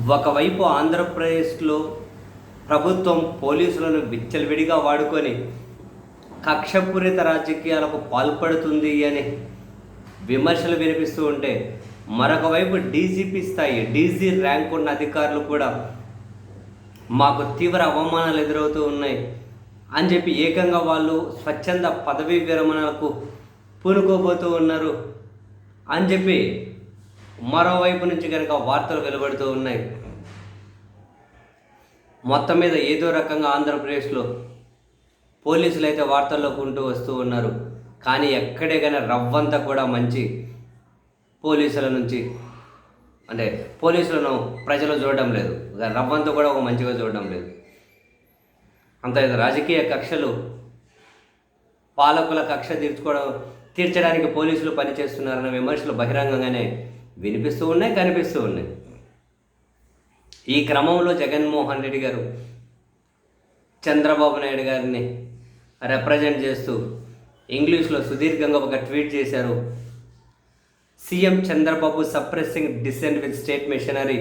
ఒకవైపు ఆంధ్రప్రదేశ్లో ప్రభుత్వం పోలీసులను విచ్చలవిడిగా వాడుకొని కక్షపూరిత రాజకీయాలకు పాల్పడుతుంది అని విమర్శలు వినిపిస్తూ ఉంటే, మరొక వైపు డీజీపీ స్థాయి డీజీ ర్యాంక్ ఉన్న అధికారులు కూడా మాకు తీవ్ర అవమానాలు ఎదురవుతూ ఉన్నాయి అని చెప్పి ఏకంగా వాళ్ళు స్వచ్ఛంద పదవీ విరమణలకు పూనుకోబోతూ ఉన్నారు అని చెప్పి మరోవైపు నుంచి కనుక వార్తలు వెలువడుతూ ఉన్నాయి. మొత్తం మీద ఏదో రకంగా ఆంధ్రప్రదేశ్లో పోలీసులు అయితే వార్తల్లోకి ఉంటూ వస్తూ ఉన్నారు. కానీ ఎక్కడే కానీ రవ్వంతా కూడా మంచి పోలీసుల నుంచి అంటే పోలీసులను ప్రజలు చూడడం లేదు, రవ్వంతా కూడా ఒక మంచిగా చూడడం లేదు. అంత రాజకీయ కక్షలు, పాలకుల కక్ష తీర్చడానికి పోలీసులు పనిచేస్తున్నారన్న విమర్శలు బహిరంగంగానే వినిపిస్తూ ఉన్నాయి, కనిపిస్తూ ఉన్నాయి. ఈ క్రమంలో జగన్మోహన్ రెడ్డి గారు చంద్రబాబు నాయుడు గారిని రిప్రజెంట్ చేస్తూ ఇంగ్లీష్లో సుదీర్ఘంగా ఒక ట్వీట్ చేశారు. CM Chandrababu suppressing dissent with state machinery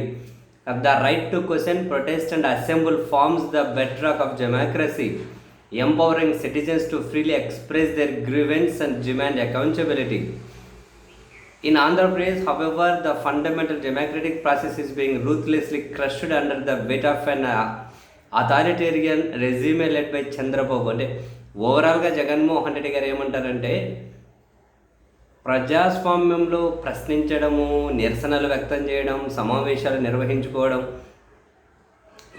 the right to question, protest and assemble forms the bedrock of democracy, empowering citizens to freely express their grievance and demand accountability. In Andhra Pradesh, however, the fundamental democratic process is being ruthlessly crushed under the weight of an authoritarian regime led by Chandrababu. అంటే ఓవరాల్గా జగన్మోహన్ రెడ్డి గారు ఏమంటారంటే, ప్రజాస్వామ్యంలో ప్రశ్నించడము, నిరసనలు వ్యక్తం చేయడం, సమావేశాలు నిర్వహించుకోవడం,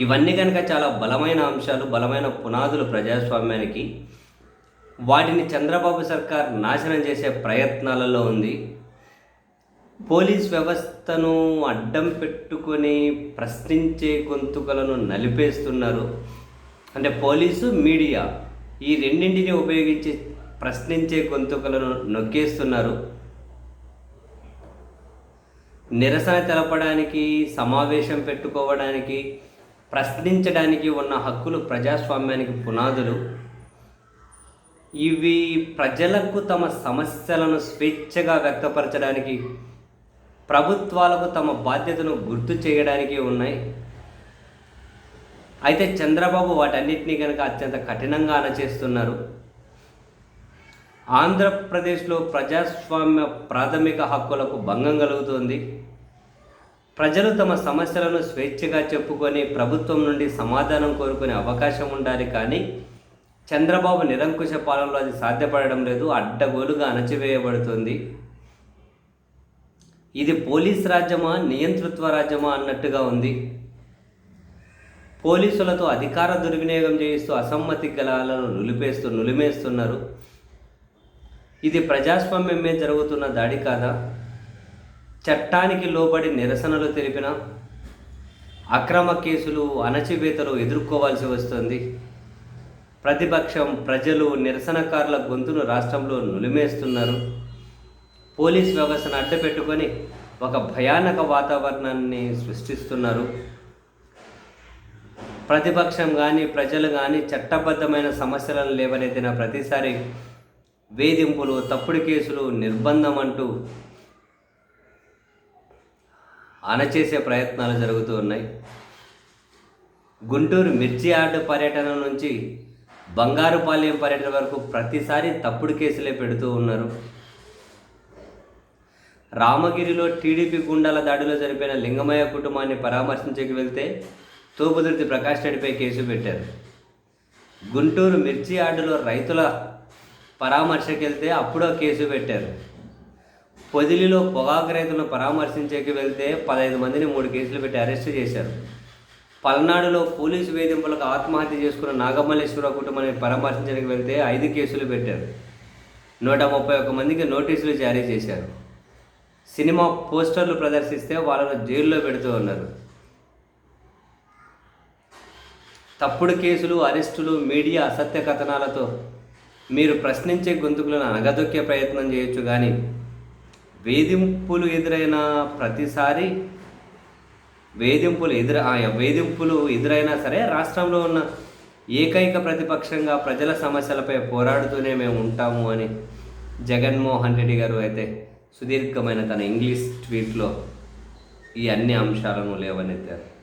ఇవన్నీ కనుక చాలా బలమైన అంశాలు, బలమైన పునాదులు ప్రజాస్వామ్యానికి. వాటిని చంద్రబాబు సర్కార్ నాశనం చేసే ప్రయత్నాలలో ఉంది. పోలీస్ వ్యవస్థను అడ్డం పెట్టుకొని ప్రశ్నించే గొంతుకలను నలిపేస్తున్నారు. అంటే పోలీసు, మీడియా ఈ రెండింటిని ఉపయోగించి ప్రశ్నించే గొంతుకలను నొక్కేస్తున్నారు. నిరసన తెలపడానికి, సమావేశం పెట్టుకోవడానికి, ప్రశ్నించడానికి ఉన్న హక్కులు ప్రజాస్వామ్యానికి పునాదులు. ఇవి ప్రజలకు తమ సమస్యలను స్వేచ్ఛగా వ్యక్తపరచడానికి, ప్రభుత్వాలకు తమ బాధ్యతను గుర్తు చేయడానికి ఉన్నాయి. అయితే చంద్రబాబు వాటన్నిటినీ కనుక అత్యంత కఠినంగా అణచేస్తున్నారు. ఆంధ్రప్రదేశ్లో ప్రజాస్వామ్య ప్రాథమిక హక్కులకు భంగం కలుగుతుంది. ప్రజలు తమ సమస్యలను స్వేచ్ఛగా చెప్పుకొని ప్రభుత్వం నుండి సమాధానం కోరుకునే అవకాశం ఉండాలి. కానీ చంద్రబాబు నిరంకుశ పాలనలో అది సాధ్యపడడం లేదు, అడ్డగోలుగా అణచివేయబడుతుంది. ఇది పోలీస్ రాజ్యమా, నియంతృత్వ రాజ్యమా అన్నట్టుగా ఉంది. పోలీసులతో అధికార దుర్వినియోగం చేయిస్తూ అసమ్మతి గలాలను నులిమేస్తున్నారు. ఇది ప్రజాస్వామ్యం మీద జరుగుతున్న దాడి కాదా? చట్టానికి లోబడి నిరసనలు తెలిపిన అక్రమ కేసులు, అణచివేతలు ఎదుర్కోవాల్సి వస్తుంది. ప్రతిపక్షం, ప్రజలు, నిరసనకారుల గొంతును రాష్ట్రంలో నులిమేస్తున్నారు. పోలీస్ వ్యవస్థను అడ్డుపెట్టుకొని ఒక భయానక వాతావరణాన్ని సృష్టిస్తున్నారు. ప్రతిపక్షం కానీ, ప్రజలు కానీ చట్టబద్ధమైన సమస్యలను లేవనెత్తిన ప్రతిసారి వేధింపులు, తప్పుడు కేసులు, నిర్బంధం అంటూ అణచేసే ప్రయత్నాలు జరుగుతూ ఉన్నాయి. గుంటూరు మిర్చి యార్డు పర్యటన నుంచి బంగారుపాలెం పర్యటన వరకు ప్రతిసారి తప్పుడు కేసులే పెడుతూ ఉన్నారు. రామగిరిలో టీడీపీ గుండాల దాడిలో చనిపోయిన లింగమయ్య కుటుంబాన్ని పరామర్శించకి వెళ్తే తోపుదుర్తి ప్రకాష్ రెడ్డిపై కేసు పెట్టారు. గుంటూరు మిర్చి యార్డులో రైతుల పరామర్శకి వెళ్తే అప్పుడో కేసు పెట్టారు. పొదిలిలో పొగాకు రైతులను పరామర్శించేకి వెళ్తే 15 మందిని 3 కేసులు పెట్టి అరెస్టు చేశారు. పల్నాడులో పోలీసు వేధింపులకు ఆత్మహత్య చేసుకున్న నాగమల్లేశ్వర కుటుంబాన్ని పరామర్శించడానికి వెళ్తే 5 కేసులు పెట్టారు. 131 మందికి నోటీసులు జారీ చేశారు. సినిమా పోస్టర్లు ప్రదర్శిస్తే వాళ్ళను జైల్లో పెడుతూ ఉన్నారు. తప్పుడు కేసులు, అరెస్టులు, మీడియా అసత్య కథనాలతో మీరు ప్రశ్నించే గొంతుకులను అణగదొక్కే ప్రయత్నం చేయొచ్చు. కానీ వేధింపులు ఎదురైన ప్రతిసారి వేధింపులు ఎదురైనా సరే రాష్ట్రంలో ఉన్న ఏకైక ప్రతిపక్షంగా ప్రజల సమస్యలపై పోరాడుతూనే మేము ఉంటాము అని జగన్మోహన్ రెడ్డి గారు అయితే సుదీర్ఘమైన తన ఇంగ్లీష్ ట్వీట్లో ఈ అన్ని అంశాలను లేవనెత్తారు.